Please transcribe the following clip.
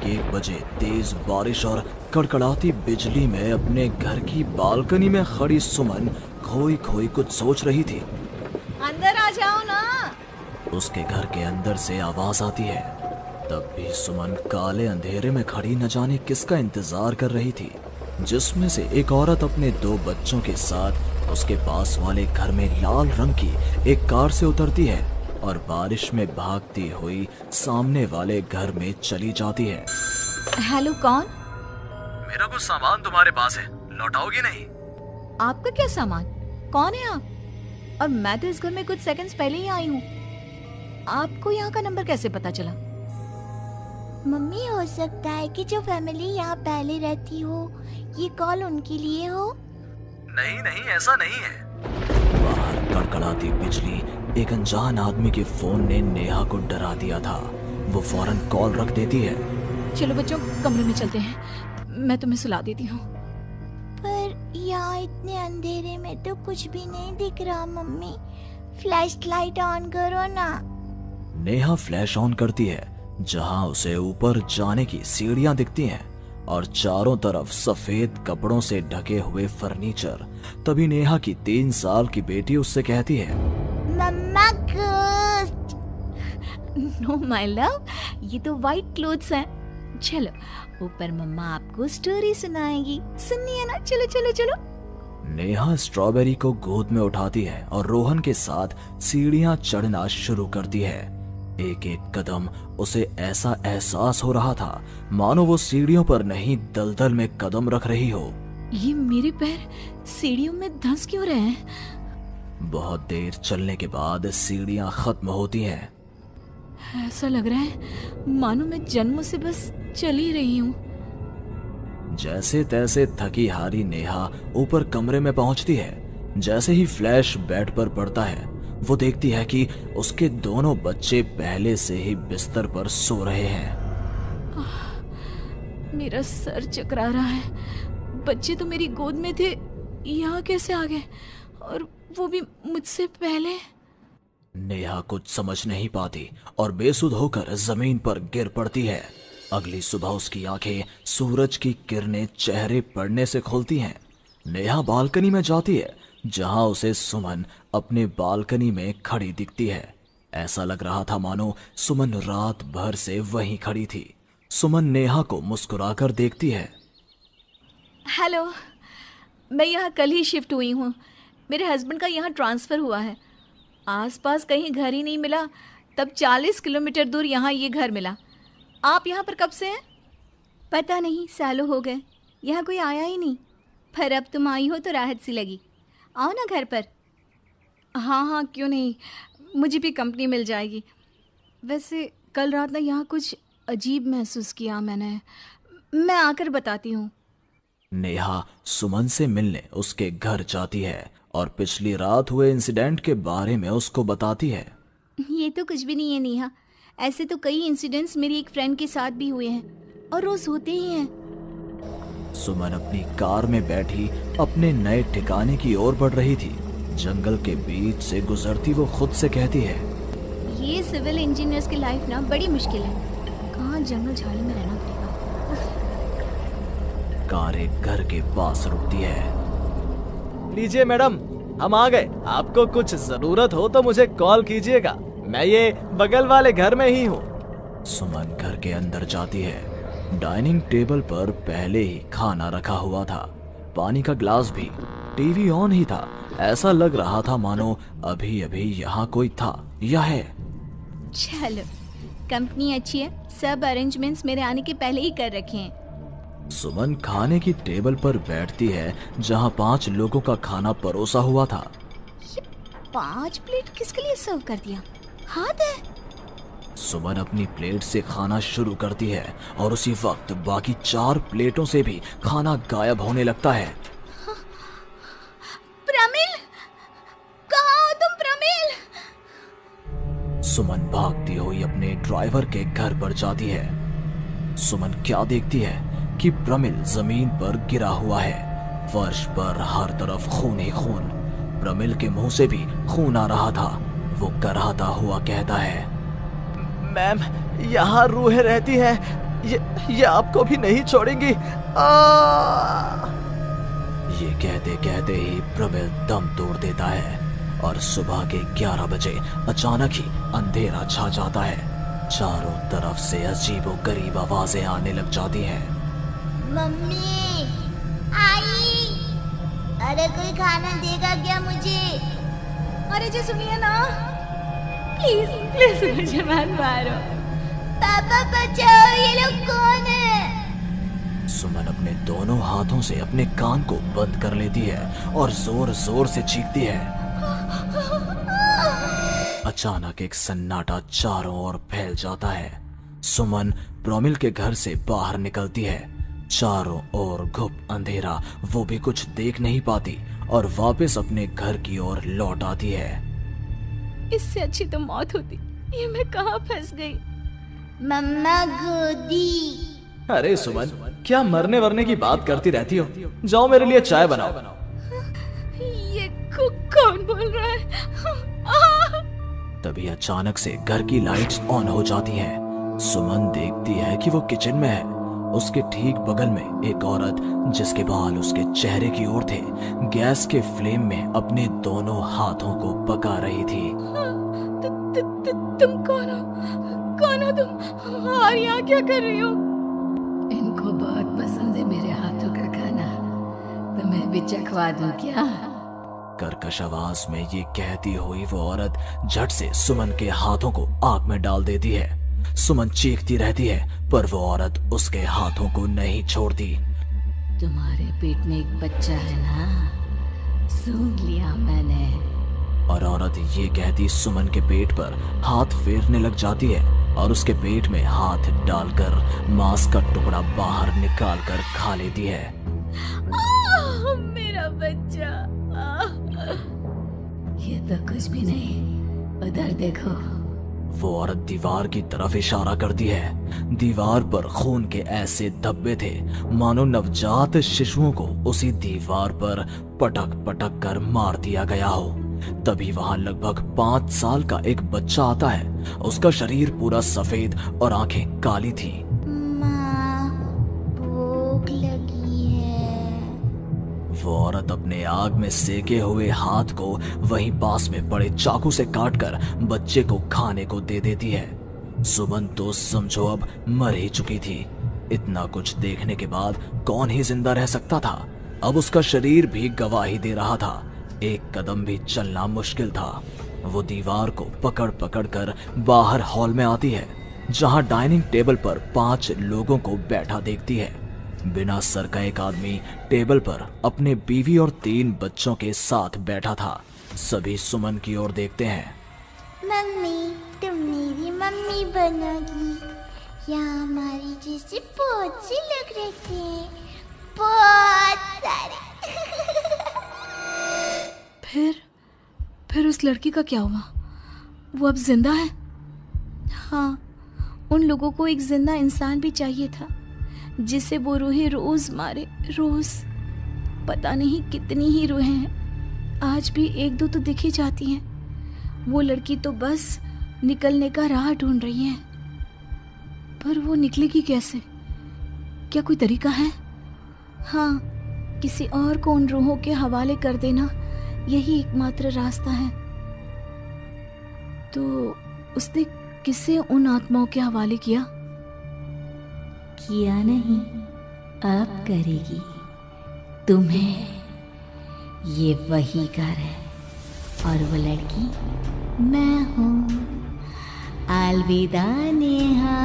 1 बजे तेज बारिश और कड़कड़ाती बिजली में अपने घर की बालकनी में खड़ी सुमन खोई खोई कुछ सोच रही थी। अंदर आ जाओ ना। उसके घर के अंदर से आवाज आती है। तब भी सुमन काले अंधेरे में खड़ी न जाने किसका इंतजार कर रही थी, जिसमें से एक औरत अपने 2 बच्चों के साथ उसके पास वाले घर में लाल रंग की एक कार से उतरती है और बारिश में भागती हुई सामने वाले घर में चली जाती है। हेलो, कौन? मेरा कुछ सामान तुम्हारे पास है, लौटाओगी नहीं? आपका क्या सामान? कौन है आप? और मैं तो इस घर में कुछ सेकंड्स पहले ही आई हूँ। आपको यहाँ का नंबर कैसे पता चला? मम्मी, हो सकता है कि जो फैमिली यहाँ पहले रहती हो ये कॉल उनके लिए हो। नहीं नहीं, ऐसा नहीं है। बाहर कड़कड़ाती बिजली एक अनजान आदमी के फोन ने नेहा को डरा दिया था। वो फौरन कॉल रख देती है। चलो बच्चों, कमरे में चलते हैं, मैं तुम्हें सुला देती हूँ। पर यहाँ इतने अंधेरे में तो कुछ भी नहीं दिख रहा मम्मी, फ्लैश लाइट ऑन करो ना। नेहा फ्लैश ऑन करती है, जहां उसे ऊपर जाने की सीढ़ियां दिखती हैं और चारों तरफ सफेद कपड़ों से ढके हुए फर्नीचर। तभी नेहा की 3 साल की बेटी उससे कहती है, मम्मा घोस्ट। नो माय लव, ये तो व्हाइट क्लोथ्स हैं। चलो ऊपर, मम्मा आपको स्टोरी सुनाएगी, सुननी है ना? चलो चलो चलो। नेहा स्ट्रॉबेरी को गोद में उठाती है और रोहन के साथ सीढ़ियां चढ़ना शुरू करती है। एक एक कदम उसे ऐसा एहसास हो रहा था मानो वो सीढ़ियों पर नहीं दलदल में कदम रख रही हो। ये मेरे पैर सीढ़ियों में धंस क्यों रहे हैं? बहुत देर चलने के बाद सीढ़ियां खत्म होती हैं। ऐसा लग रहा है मानो मैं जन्म से बस चल ही रही हूँ। जैसे तैसे थकी हारी नेहा ऊपर कमरे में पहुंचती है। जैसे ही फ्लैश बेड पर पड़ता है, वो देखती है कि उसके दोनों बच्चे पहले से ही बिस्तर पर सो रहे हैं। मेरा सर चकरा रहा है। बच्चे तो मेरी गोद में थे, यहाँ कैसे आ गए? और वो भी मुझसे पहले। नेहा कुछ समझ नहीं पाती और बेसुध होकर जमीन पर गिर पड़ती है। अगली सुबह उसकी आंखें सूरज की किरणें चेहरे पड़ने से खुलती हैं। नेहा बालकनी में जाती है, जहां उसे सुमन अपने बालकनी में खड़ी दिखती है। ऐसा लग रहा था मानो सुमन रात भर से वहीं खड़ी थी। सुमन नेहा को मुस्कुराकर देखती है। हेलो, मैं यहाँ कल ही शिफ्ट हुई हूँ। मेरे हस्बैंड का यहाँ ट्रांसफ़र हुआ है। आसपास कहीं घर ही नहीं मिला, तब 40 किलोमीटर दूर यहाँ ये घर मिला। आप यहाँ पर कब से हैं? पता नहीं, सालों हो गए, यहाँ कोई आया ही नहीं। पर अब तुम आई हो तो राहत सी लगी। आओ ना घर पर। हाँ हाँ, क्यों नहीं, मुझे भी कंपनी मिल जाएगी। वैसे कल रात ना यहाँ कुछ अजीब महसूस किया मैंने। मैं आकर बताती हूँ। नेहा सुमन से मिलने उसके घर जाती है और पिछली रात हुए इंसिडेंट के बारे में उसको बताती है। ये तो कुछ भी नहीं है नेहा, ऐसे तो कई इंसिडेंट्स मेरी एक फ्रेंड के साथ भी हुए हैं और रोज होते ही हैं। सुमन अपनी कार में बैठी अपने नए ठिकाने की ओर बढ़ रही थी। जंगल के बीच से गुजरती वो खुद से कहती है, ये सिविल इंजीनियर्स की लाइफ ना बड़ी मुश्किल है। कहाँ जंगल झाड़ी में रहना पड़ेगा। कार एक घर के पास रुकती है। लीजिए मैडम, हम आ गए। आपको कुछ जरूरत हो तो मुझे कॉल कीजिएगा, मैं ये बगल वाले घर में ही हूँ। सुमन घर के अंदर जाती है। डाइनिंग टेबल पर पहले ही खाना रखा हुआ था, पानी का ग्लास भी, टीवी ऑन ही था। ऐसा लग रहा था मानो अभी अभी यहाँ कोई था या है। चलो, कंपनी अच्छी है, सब अरेंजमेंट्स मेरे आने के पहले ही कर रखे हैं। सुमन खाने की टेबल पर बैठती है, जहाँ 5 लोगों का खाना परोसा हुआ था। ये 5 प्लेट किसके लिए सर्व कर दिया? हाथ है। सुमन अपनी प्लेट से खाना शुरू करती है और उसी वक्त बाकी 4 प्लेटों से भी खाना गायब होने लगता है। प्रमिल, कहाँ हो तुम प्रमिल? सुमन भागती हुई अपने ड्राइवर के घर पर जाती है। सुमन क्या देखती है कि प्रमिल जमीन पर गिरा हुआ है। फर्श पर हर तरफ खून ही खून। प्रमिल के मुंह से भी खून आ रहा था। वो कराहता हुआ कहता है, मैम, यहाँ रूहें रहती हैं, ये आपको भी नहीं छोड़ेंगी। ये कहते कहते ही प्रमिल दम तोड़ देता है और सुबह के 11 बजे अचानक ही अंधेरा छा जाता है। चारों तरफ से अजीबोगरीब आवाजें आने लग जाती हैं। मम्मी, आई, अरे कोई खाना देगा क्या मुझे? अरे जी सुनिए ना, प्लीज प्लीज मुझे मत मारो। पापा बचाओ, ये लोग कौन है? सुमन अपने दोनों हाथों से अपने कान को बंद कर लेती है और जोर जोर से चीखती है। अचानक एक सन्नाटा चारों ओर फैल जाता है। सुमन प्रमिल के घर से बाहर निकलती है। चारों ओर घुप अंधेरा, वो भी कुछ देख नहीं पाती और वापस अपने घर की ओर लौट आती है। इससे अच्छी तो मौत होती, ये मैं कहाँ फंस गई। मम्मा गोदी। अरे सुमन, क्या मरने वरने की बात करती रहती हो? जाओ मेरे लिए चाय बनाओ। ये कौन बोल रहा है? तभी अचानक से घर की लाइट्स ऑन हो जाती हैं। सुमन देखती है कि वो किचन में है। उसके ठीक बगल में एक औरत, जिसके बाल उसके चेहरे की ओर थे, गैस के फ्लेम में अपने दोनों हाथों को पका रही थी। तुम कौन हो? कौन हो तुम? और यहाँ क्या कर रही हो? इनको बहुत पसंद है मेरे हाथों का खाना, तो मैं भी चखवा दूं क्या? कर्कश आवाज में ये कहती हुई वो औरत झट से सुमन के हाथों को आग में डाल देती है। सुमन चीखती रहती है, पर वो औरत उसके हाथों को नहीं छोड़ती। तुम्हारे पेट में एक बच्चा है ना, सूंघ लिया मैंने। और औरत ये कहती सुमन के पेट पर हाथ फेरने लग जाती है और उसके पेट में हाथ डालकर मांस का टुकड़ा बाहर निकाल कर खा लेती है। मेरा बच्चा। ये तो कुछ भी नहीं, उधर देखो। वो औरत दीवार की तरफ इशारा करती है। दीवार पर खून के ऐसे धब्बे थे मानो नवजात शिशुओं को उसी दीवार पर पटक पटक कर मार दिया गया हो। तभी वहां लगभग 5 साल का एक बच्चा आता है। उसका शरीर पूरा सफेद और आंखें काली थी। माँ, भूख लगी है। वो औरत अपने आग में सेके हुए हाथ को वहीं पास में पड़े चाकू से काटकर बच्चे को खाने को दे देती है। सुमन तो समझो अब मर ही चुकी थी। इतना कुछ देखने के बाद कौन ही जिंदा रह सकता था। अब उसका शरीर भी गवाही दे रहा था। एक कदम भी चलना मुश्किल था। वो दीवार को पकड़ पकड़ कर बाहर हॉल में आती है, जहां डाइनिंग टेबल पर 5 लोगों को बैठा देखती है। बिना सर का एक आदमी टेबल पर अपने बीवी और 3 बच्चों के साथ बैठा था। सभी सुमन की ओर देखते हैं। मम्मी, तुम मेरी मम्मी बनोगी। यहाँ हमारी जैसे बहुत से लोग रहते हैं, बहुत सारे। फिर उस लड़की का क्या हुआ? वो अब जिंदा है? हाँ, उन लोगों को एक जिंदा इंसान भी चाहिए था, जिसे वो रूहें रोज मारे, रोज। पता नहीं कितनी ही रूहें हैं, आज भी 1-2 तो दिख ही जाती हैं। वो लड़की तो बस निकलने का राह ढूंढ रही है, पर वो निकलेगी कैसे? क्या कोई तरीका है? हाँ, किसी और को उन रूहों के हवाले कर देना, यही एकमात्र रास्ता है। तो उसने किसे उन आत्माओं के हवाले किया? किया नहीं, अब करेगी। तुम्हें ये वही घर है और वो लड़की मैं हूँ। अलविदा नेहा।